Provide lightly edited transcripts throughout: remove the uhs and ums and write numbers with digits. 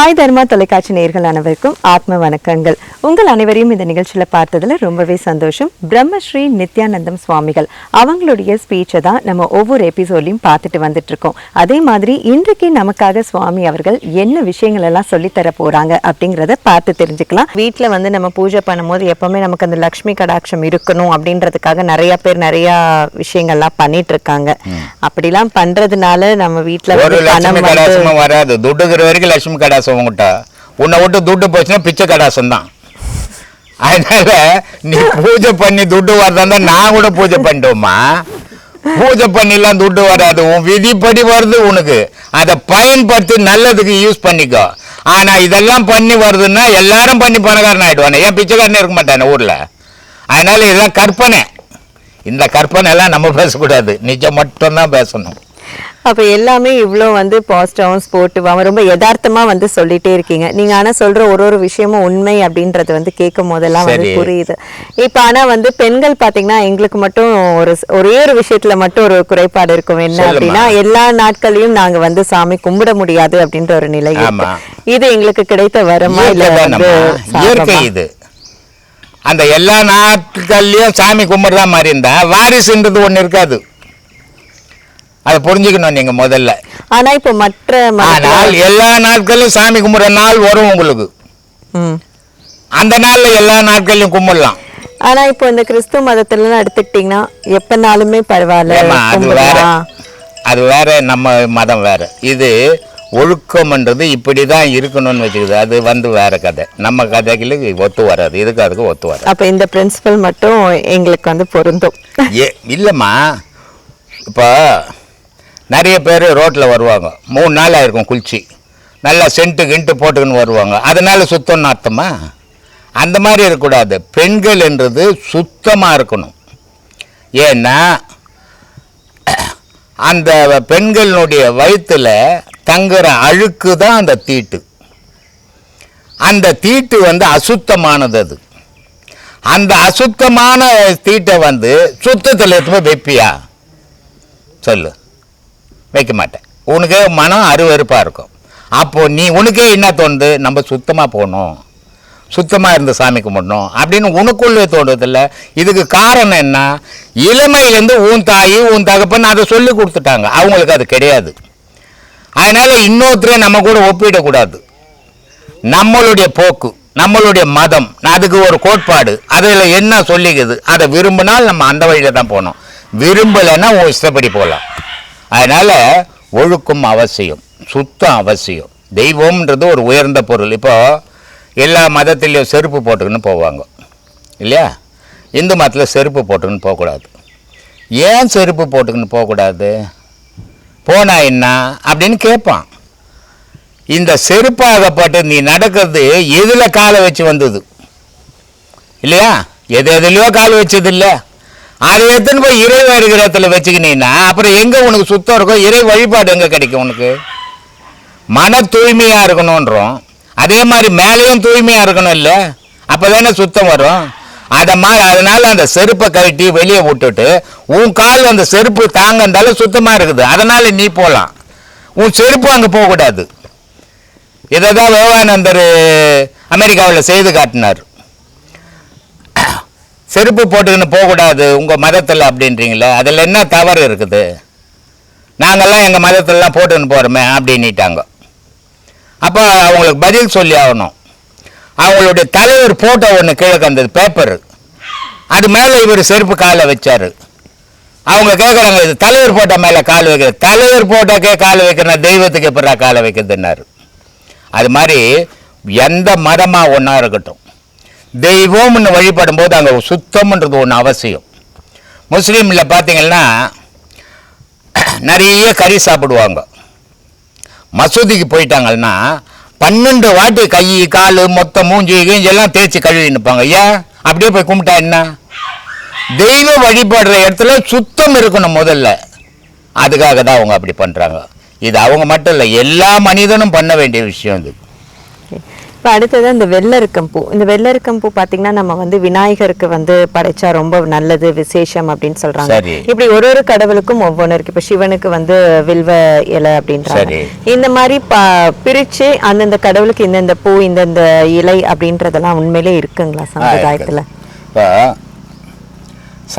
சாய் தர்மா தொலைக்காட்சி நேயர்கள் அனைவருக்கும் ஆத்ம வணக்கங்கள். உங்கள் அனைவரையும் இந்த நிகழ்ச்சியில் பார்த்ததுல ரொம்பவே சந்தோஷம். பிரம்மஸ்ரீ நித்யானந்தம் சுவாமிகள் அவங்களுடைய ஸ்பீச்சை தான் நம்ம ஒவ்வொரு எபிசோட்லையும் பார்த்துட்டு வந்துட்டு இருக்கோம். அதே மாதிரி இன்றைக்கு நமக்காக சுவாமி அவர்கள் என்ன விஷயங்கள் எல்லாம் சொல்லித்தர போறாங்க அப்படிங்கிறத பார்த்து தெரிஞ்சுக்கலாம். வீட்டில் வந்து நம்ம பூஜை பண்ணும்போது எப்பவுமே நமக்கு அந்த லக்ஷ்மி கடாட்சம் இருக்கணும் அப்படின்றதுக்காக நிறைய பேர் நிறைய விஷயங்கள்லாம் பண்ணிட்டு இருக்காங்க. அப்படிலாம் பண்றதுனால நம்ம வீட்டில் வராது. துட்டுகிற வரைக்கும் லட்சுமி கடாசம் உங்ககிட்ட உன்னை விட்டு துட்டு போச்சுன்னா பிச்சை கடாசம் தான். அதனால நீ பூஜை பண்ணி துட்டு வரதா நான் கூட பூஜை பண்ணிட்டோமா. பூஜை பண்ணிலாம் துட்டு வராது, உன் விதிப்படி வருது உனக்கு. அதை பயன்படுத்தி நல்லதுக்கு யூஸ் பண்ணிக்கோ. ஆனா இதெல்லாம் பண்ணி வருதுன்னா எல்லாரும் பண்ணி பணக்காரன் ஆயிடுவானே, ஏன் பிச்சைக்காரன் இருக்க மாட்டானே ஊர்ல. அதனால இதெல்லாம் கற்பனை. இந்த கற்பனை எல்லாம் நம்ம பேசக்கூடாது, நிஜம் மட்டும்தான் பேசணும். அப்ப எல்லாமே இவ்வளோ வந்து பாசிட்டிவாகவும் ஸ்போர்ட்டிவாகவும் ரொம்ப யதார்த்தமா வந்து சொல்லிட்டே இருக்கீங்க நீங்க. ஆனா சொல்ற ஒரு விஷயமும் உண்மை அப்படின்றது வந்து கேட்கும் போதெல்லாம் வந்து புரியுது. இப்ப ஆனா வந்து பெண்கள் பாத்தீங்கன்னா எங்களுக்கு மட்டும் ஒரே ஒரு விஷயத்துல மட்டும் ஒரு குறைபாடு இருக்கும். என்ன அப்படின்னா எல்லா நாட்களையும் நாங்க வந்து சாமி கும்பிட முடியாது அப்படின்ற ஒரு நிலை. இது எங்களுக்கு கிடைத்த வரமா இல்ல இது? அந்த எல்லா நாட்கள்லயும் சாமி கும்பிடுறதா மாதிரி இருந்தா வாரிசுன்றது ஒண்ணு இருக்காது. அதை புரிஞ்சுக்கணும் நீங்க முதல்ல. ஆனா இப்ப ஆனால் எல்லா நாட்களும் சாமி கும்பிடுற நாள் வரும் உங்களுக்கு. அந்த நாள்ல எல்லா நாட்களையும் கும்பிடலாம். ஆனா இப்போ இந்த கிறிஸ்துவ மதத்துல எடுத்துக்கிட்டீங்கன்னா எப்பனாலுமே பரவாயில்ல. அது வேற, நம்ம மதம் வேற. இது ஒழுக்கம்ன்றது இப்படிதான் இருக்கணும்னு வச்சுக்குது. அது வந்து வேற கதை. நம்ம கதைகளுக்கு ஒத்து வராது, இதுக்கு அதுக்கு ஒத்து வராது. அப்ப இந்த பிரின்சிபல் மட்டும் எங்களுக்கு வந்து பொருந்தும். இல்லம்மா, இப்போ நிறைய பேர் ரோட்டில் வருவாங்க, 3 நாள் ஆயிருக்கும் குளிச்சு, நல்லா சென்ட்டு கிண்ட்டு போட்டுக்கின்னு வருவாங்க. அதனால சுத்தம்னு அர்த்தமா? அந்த மாதிரி இருக்கக்கூடாது. பெண்கள் என்றது சுத்தமாக இருக்கணும். ஏன்னா அந்த பெண்களுடைய வயிற்றுல தங்குற அழுக்கு தான் அந்த தீட்டு. அந்த தீட்டு வந்து அசுத்தமானது. அது அந்த அசுத்தமான தீட்டை வந்து சுத்தத்தில் எடுத்து வைப்பியா சொல்லு? வைக்க மாட்டேன். உனக்கே மனம் அருவருப்பாக இருக்கும். அப்போது நீ உனக்கே என்ன தோணுது? நம்ம சுத்தமாக போகணும், சுத்தமாக இருந்து சாமி கும்பிடணும் அப்படின்னு உனக்குள்ளே தோணுதில்ல. இதுக்கு காரணம் என்ன? இளமையிலேருந்து உன் தாய் உன் தகப்பன் அதை சொல்லி கொடுத்துட்டாங்க, அவங்களுக்கு அது கிடையாது. அதனால் இன்னொருத்தரை நம்ம கூட ஒப்பிடக்கூடாது. நம்மளுடைய போக்கு, நம்மளுடைய மதம், அதுக்கு ஒரு கோட்பாடு, அதில் என்ன சொல்லிக்குது, அதை விரும்பினால் நம்ம அந்த வழியில் தான் போகணும். விரும்பலைன்னா உன் இஷ்டப்படி போகலாம். அதனால் ஒழுக்கம் அவசியம், சுத்தம் அவசியம். தெய்வம்ன்றது ஒரு உயர்ந்த பொருள். இப்போ எல்லா மதத்திலையும் செருப்பு போட்டுக்கின்னு போவாங்க இல்லையா? இந்து மதத்தில் செருப்பு போட்டுக்கின்னு போகக்கூடாது. ஏன் செருப்பு போட்டுக்கின்னு போகக்கூடாது? போனா என்ன அப்படின்னு கேட்பான். இந்த செருப்பாகப்பட்டு நீ நடக்கிறது எதில் காலை வச்சு வந்தது இல்லையா? எதுலையோ கால் வச்சது இல்லை. அதை எடுத்துன்னு போய் இறை வருகிற இடத்துல வச்சுக்கினீங்கன்னா அப்புறம் எங்கே உனக்கு சுத்தம் இருக்கும்? இறை வழிபாடு எங்கே கிடைக்கும் உனக்கு? மன தூய்மையாக இருக்கணுன்றோம், அதே மாதிரி மேலேயும் தூய்மையாக இருக்கணும் இல்லை? அப்போ தானே சுத்தம் வரும். அதனால அந்த செருப்பை கழட்டி வெளியே விட்டுட்டு உன் கால் அந்த செருப்பு தாங்கந்தாலும் சுத்தமாக இருக்குது, அதனால நீ போகலாம். உன் செருப்பு அங்கே போகக்கூடாது. இதை தான் விவேகானந்தர் அமெரிக்காவில் செய்து காட்டினார். செருப்பு போட்டுக்கின்னு போகக்கூடாது உங்கள் மதத்தில் அப்படின்றீங்களே, அதில் என்ன தவறு இருக்குது? நாங்கள்லாம் எங்கள் மதத்திலலாம் போட்டுன்னு போகிறோமே அப்படின்ட்டாங்க. அப்போ அவங்களுக்கு பதில் சொல்லி ஆகணும். அவங்களுடைய தலைவர் ஃபோட்டோ ஒன்று கீழே வந்தது, பேப்பர், அது மேலே இவர் செருப்பு காலை வச்சார். அவங்க கேட்குறாங்க, இது தலைவர் ஃபோட்டோ மேலே கால் வைக்கிறது. தலைவர் ஃபோட்டோக்கே கால் வைக்கிறேன், தெய்வத்துக்கு எப்படா காலை வைக்கிறதுன்னாரு. அது மாதிரி எந்த மதமாக ஒன்றா இருக்கட்டும், தெய்வம்னு வழிபடும் போது அங்கே சுத்தம்ன்றது ஒன்று அவசியம். முஸ்லீமில் பார்த்தீங்கன்னா நிறைய கறி சாப்பிடுவாங்க. மசூதிக்கு போயிட்டாங்கன்னா 12 வாட்டி கை கால் மொத்தம் மூஞ்சி கீஞ்செல்லாம் தேய்ச்சி கழுவி நிற்பாங்க. ஏன்? அப்படியே போய் கும்பிட்டா என்ன? தெய்வ வழிபடுற இடத்துல சுத்தம் இருக்கணும் முதல்ல. அதுக்காக தான் அவங்க அப்படி பண்ணுறாங்க. இது அவங்க மட்டும் இல்லை, எல்லா மனிதனும் பண்ண வேண்டிய விஷயம். இது இப்போ அடுத்தது இந்த வெள்ளரிக்கம்பூ. இந்த வெள்ளரிக்கம்பூ பார்த்தீங்கன்னா நம்ம வந்து விநாயகருக்கு வந்து படைச்சா ரொம்ப நல்லது விசேஷம் அப்படின்னு சொல்றாங்க. இப்படி ஒரு ஒரு கடவுளுக்கும் ஒவ்வொன்று இருக்கு. இப்போ சிவனுக்கு வந்து வில்வ இலை அப்படின்றாங்க. இந்த மாதிரி பிரிச்சு அந்தந்த கடவுளுக்கு இந்தந்த பூ இந்தந்த இலை அப்படின்றதெல்லாம் உண்மையிலே இருக்குங்களா சம்பிரதாயத்துல? இப்போ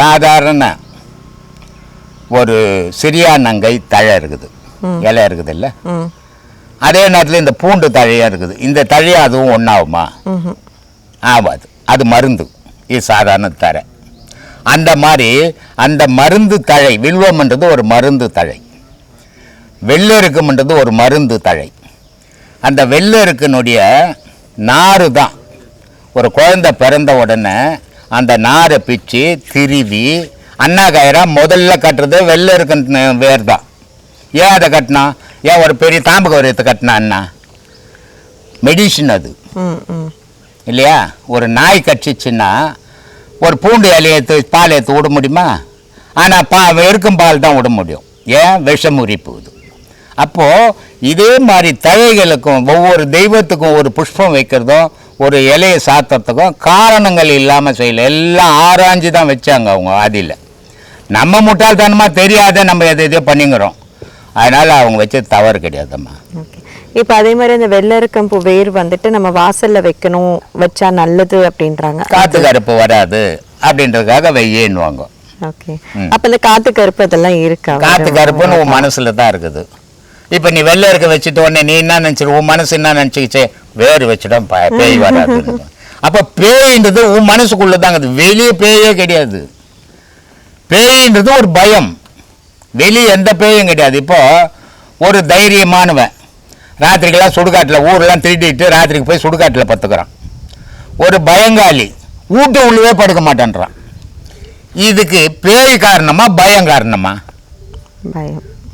சாதாரண ஒரு சிறியானங்கை தழை இருக்குது, இலை இருக்குது இல்லை, அதே நேரத்தில் இந்த பூண்டு தழையாக இருக்குது. இந்த தழையை அதுவும் ஒன்றாகுமா? ஆகாது. அது மருந்து. இது சாதாரண தழை. அந்த மாதிரி அந்த மருந்து தழை, வில்வம்ன்றது ஒரு மருந்து தழை, வெள்ளெருக்கும்ன்றது ஒரு மருந்து தழை. அந்த வெள்ளெருக்கினுடைய நாறு தான் ஒரு குழந்தை பிறந்த உடனே அந்த நாரை பிச்சு திருவி அண்ணா கயிறா முதல்ல கட்டுறது வெள்ளெருக்கு வேர் தான். ஏன் அதை கட்டினா? ஏன் ஒரு பெரிய தாம்பு கவரியத்தை கட்டினா அண்ணா? மெடிசின் அது இல்லையா? ஒரு நாய் கட்சிச்சுன்னா ஒரு பூண்டு இலையை பால் ஏற்று விட முடியுமா? ஆனால் வெறுக்கும் பால் தான் விட முடியும். ஏன்? விஷம் உரிப்புது. அப்போது இதே மாதிரி தழைகளுக்கும் ஒவ்வொரு தெய்வத்துக்கும் ஒரு புஷ்பம் வைக்கிறதும் ஒரு இலையை சாத்துறதுக்கும் காரணங்கள் இல்லாமல் செய்யலை. எல்லாம் ஆராய்ஞ்சு தான் வச்சாங்க அவங்க ஆதியில். நம்ம முட்டாள்தனமாக தெரியாத நம்ம எதையோ பண்ணிங்கிறோம். அதனால் அவங்க வச்சது தவறு கிடையாதும்மா. இப்போ அதே மாதிரி இந்த வெள்ளரிக்கம்பூ வேர் வந்துட்டு நம்ம வாசலில் வைக்கணும், வச்சா நல்லது அப்படின்றாங்க. காற்று கருப்பு வராது அப்படின்றதுக்காக வெய்யேன்னுவாங்க. ஓகே. அப்போ இந்த காற்று கருப்பு அதெல்லாம் இருக்கா? காற்று கருப்புன்னு உன் மனசில் தான் இருக்குது. இப்போ நீ வெள்ளை இருக்க வச்சுட்டு உடனே நீ என்ன நினச்சிரு, உன் மனசு என்ன நினச்சிக்கிச்சே, வேறு வச்சுட்டோம் பேய் வராது. அப்போ பேயின்றது உன் மனசுக்குள்ளே தாங்க, அது வெளியே பேயே கிடையாது. பேயின்றது ஒரு பயம், வெளியே எந்த பேயும் கிடையாது. இப்போ ஒரு தைரியமானவன் ராத்திரிக்கெல்லாம் சுடுகாட்டில் ஊரெல்லாம் திருடிட்டு ராத்திரிக்கு போய் சுடுகாட்டில் பத்துக்கிறான். ஒரு பயங்காலி வீட்டு உள்ளவே படுக்க மாட்டேன்றான். இதுக்கு பேய் காரணமா பயம் காரணமா?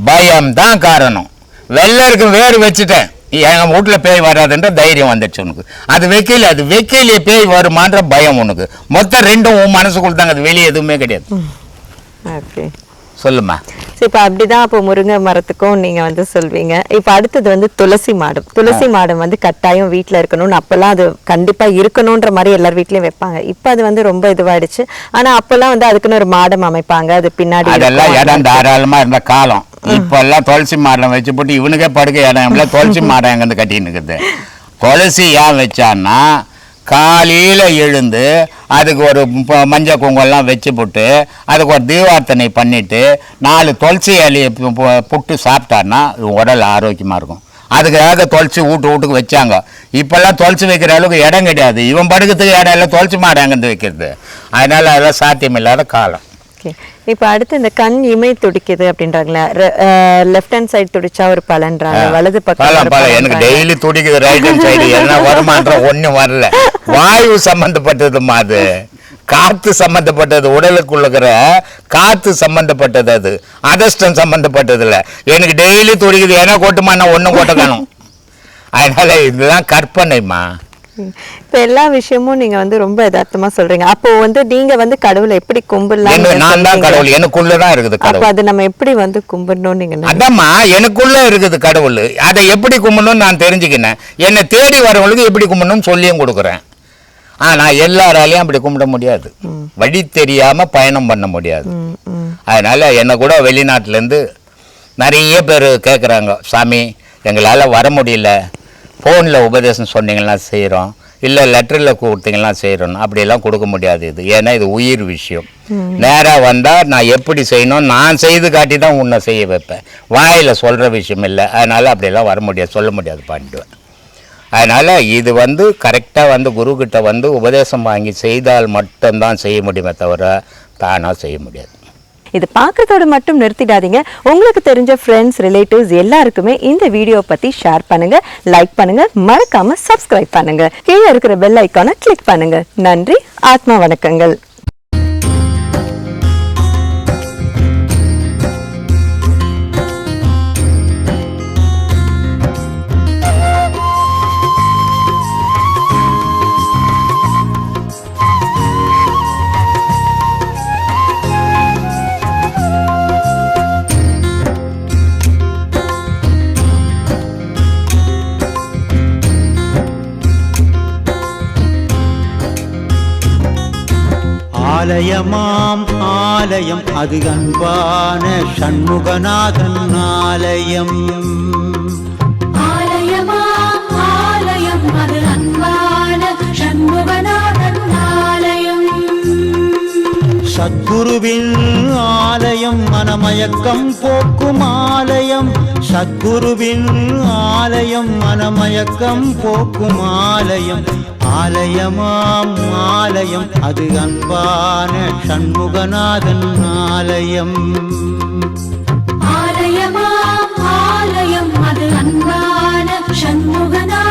பயம் தான் காரணம். வெள்ளருக்கு வேறு வச்சுட்டேன், என் வீட்டில் பேய் வராதுன்ற தைரியம் வந்துடுச்சு உனக்கு. அது வைக்கல, அது வைக்கலையே பேய் வருமான்ற பயம் உனக்கு. மொத்தம் ரெண்டும் உன் மனசுக்குள்ள தாங்க, அது வெளியே எதுவுமே கிடையாது. ஓகே, சொல்லுமா. இப்போ அப்படிதான் அப்போ முருங்கை மரத்துக்கும் நீங்க வந்து சொல்வீங்க. இப்போ அடுத்தது வந்து துளசி மாடம். துளசி மாடம் வந்து கட்டாயம் வீட்டில் இருக்கணும்னு அப்பெல்லாம் அது கண்டிப்பா இருக்கணும்ன்ற மாதிரி எல்லார் வீட்லயும் வைப்பாங்க. இப்போ அது வந்து ரொம்ப இதுவாயிடுச்சு. ஆனா அப்பெல்லாம் வந்து அதுக்குன்னு ஒரு மாடம் அமைப்பாங்க, அது பின்னாடி அதெல்லாம் இடம் தாராளமா இருந்த காலம். இப்ப எல்லாம் துளசி மாடம் வச்சு போட்டு இவனுக்கே படுக்க இடம் துளசி மாடம் எங்க இருந்து கட்டின்னு இருக்குது. துளசி ஏன் வச்சான்னா காலையில் எழுந்து அதுக்கு ஒரு மஞ்சள் குங்குமம்லாம் வச்சு போட்டு அதுக்கு ஒரு தீபார்த்தனை பண்ணிவிட்டு 4 துளசி இலையை புட்டு சாப்பிட்டான்னா உடல் ஆரோக்கியமாக இருக்கும். அதுக்காக துளசி வீட்டுக்கு வச்சாங்க. இப்போல்லாம் துளசி வைக்கிற அளவுக்கு இடம் கிடையாது. இவன் படுக்கிறதுக்கு இடம் இல்லை, துளசி மாடம் எங்கேருந்து வைக்கிறது? அதனால் அதெல்லாம் சாத்தியம் இல்லாத காலம். இப்போ அடுத்து இந்த கண் இமை துடிக்குது அப்படின்றாங்களா, லெஃப்ட் ஹேண்ட் சைடு துடிச்சா ஒரு பலன்றாங்க, வலது பக்கம் எனக்கு டெய்லி துடிக்குது ரைட் ஹேண்ட் சைடு. என்ன வருமான்ற ஒன்றும் வரல. வாயு சம்பந்தப்பட்டதுமா, அது காற்று சம்பந்தப்பட்டது, உடலுக்குள்ளுக்கிற காற்று சம்பந்தப்பட்டது, அது அதிர்ஷ்டம் சம்பந்தப்பட்டது இல்லை. எனக்கு டெய்லி துடிக்குது, ஏன்னா கொட்டுமான்னா ஒன்றும் கொட்டக்கணும். அதனால இதுதான் கற்பனைமா. இப்ப எல்லா விஷயமும் நீங்க வந்து ரொம்ப யதார்த்தமா சொல்றீங்க. அப்போ வந்து நீங்க வந்து கடவுளை எப்படி கும்பிடலாம்? நான் தான் கடவுள், எனக்குள்ளதான் இருக்குது கடவுள். அது நம்ம எப்படி வந்து கும்பிடணும் நீங்க? அதாம்மா, எனக்குள்ள இருக்குது கடவுள். அதை எப்படி கும்பிடணும்னு நான் தெரிஞ்சுக்கினேன். என்னை தேடி வரவங்களுக்கு எப்படி கும்பிடணும்னு சொல்லியும் கொடுக்குறேன். ஆனா எல்லாராலையும் அப்படி கும்பிட முடியாது, வழி தெரியாம பயணம் பண்ண முடியாது. அதனால என்னை கூட வெளிநாட்டுல இருந்து நிறைய பேர் கேட்குறாங்க, சாமி எங்களால் வர முடியல, ஃபோனில் உபதேசம் சொன்னீங்கன்னா செய்கிறோம், இல்லை லெட்டரில் கொடுத்தீங்கன்னா செய்கிறோம். அப்படியெல்லாம் கொடுக்க முடியாது இது. ஏன்னா இது உயிர் விஷயம். நேராக வந்தால் நான் எப்படி செய்யணும், நான் செய்து காட்டி தான் உன்னை செய்ய வைப்பேன். வாயில் சொல்கிற விஷயம் இல்லை. அதனால் அப்படியெல்லாம் வர முடியாது, சொல்ல முடியாது, பண்ணிடுவேன். அதனால் இது வந்து கரெக்டாக வந்து குருக்கிட்ட வந்து உபதேசம் வாங்கி செய்தால் மட்டும்தான் செய்ய முடியுமே தவிர தானாக செய்ய முடியாது. இது பார்க்கறதோடு மட்டும் நிறுத்திடாதீங்க. உங்களுக்கு தெரிஞ்ச ஃப்ரெண்ட்ஸ், ரிலேட்டிவ்ஸ் எல்லாருக்குமே இந்த வீடியோ பத்தி ஷேர் பண்ணுங்க, லைக் பண்ணுங்க, மறக்காம சப்ஸ்கிரைப் பண்ணுங்க, கீழே இருக்கிற பெல் ஐக்கானை கிளிக் பண்ணுங்க. நன்றி, ஆத்மா வணக்கங்கள். ஆலயமாம் ஆலயம் அது அன்பான சண்முகநாதன் ஆலயம். ஆலயமாம் ஆலயம் அது அன்பான சண்முகநாதன் ஆலயம். சத்குருவின் ஆலயம் மனமயக்கம் போக்கும் ஆலயம். சத்குருவின் ஆலயம் மனமயக்கம் போக்கும் ஆலயம். ஆலயமாம் ஆலயம் அது அன்பான சண்முகநாதன் ஆலயம். ஆலயமாம் ஆலயம் அது அன்பான சண்முகநாதன்